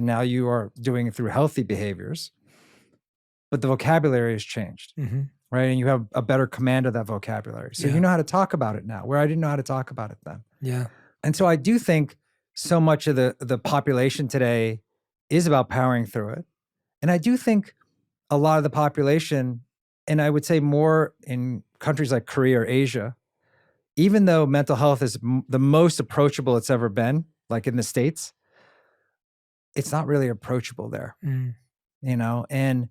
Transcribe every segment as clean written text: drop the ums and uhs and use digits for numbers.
Now you are doing it through healthy behaviors, but the vocabulary has changed, right? And you have a better command of that vocabulary. So you know how to talk about it now, where I didn't know how to talk about it then. Yeah. And so I do think so much of the population today is about powering through it. And I do think a lot of the population, and I would say more in countries like Korea or Asia, even though mental health is the most approachable it's ever been, like in the States, it's not really approachable there, you know? And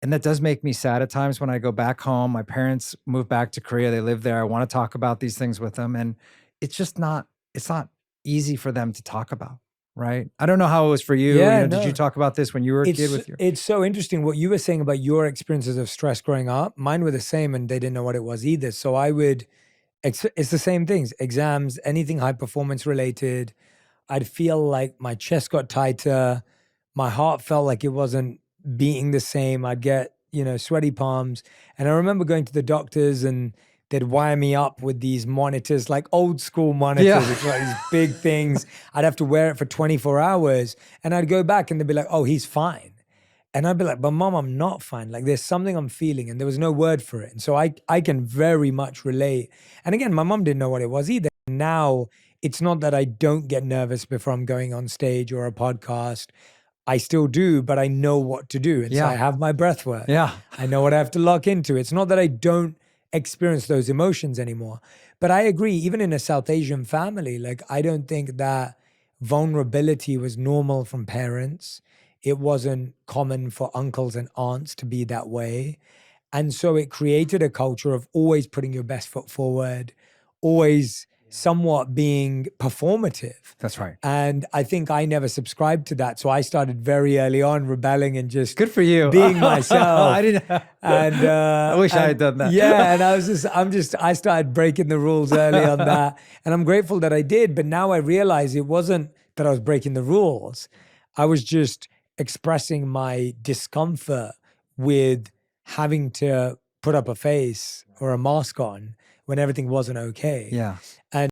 that does make me sad at times when I go back home. My parents moved back to Korea. They live there. I want to talk about these things with them. And it's just not easy for them to talk about, right? I don't know how it was for you. Yeah, Did you talk about this when you were a kid with your... It's so interesting what you were saying about your experiences of stress growing up. Mine were the same and they didn't know what it was either. So it's the same things, exams, anything high performance related. I'd feel like my chest got tighter. My heart felt like it wasn't beating the same. I'd get, sweaty palms. And I remember going to the doctors and they'd wire me up with these monitors, like old school monitors. It's like these big things. I'd have to wear it for 24 hours. And I'd go back and they'd be like, oh, he's fine. And I'd be like, but mom, I'm not fine. Like there's something I'm feeling and there was no word for it. And so I can very much relate. And again, my mom didn't know what it was either. Now it's not that I don't get nervous before I'm going on stage or a podcast. I still do, but I know what to do. And so I have my breath work. Yeah. I know what I have to lock into. It's not that I don't experience those emotions anymore. But I agree, even in a South Asian family, like I don't think that vulnerability was normal from parents. It wasn't common for uncles and aunts to be that way. And so it created a culture of always putting your best foot forward, always somewhat being performative. That's right. And I think I never subscribed to that. So I started very early on rebelling and just good for you being myself. I didn't. And I wish I had done that. Yeah. And I started breaking the rules early on that. And I'm grateful that I did. But now I realize it wasn't that I was breaking the rules. I was just expressing my discomfort with having to put up a face or a mask on when everything wasn't okay. Yeah. And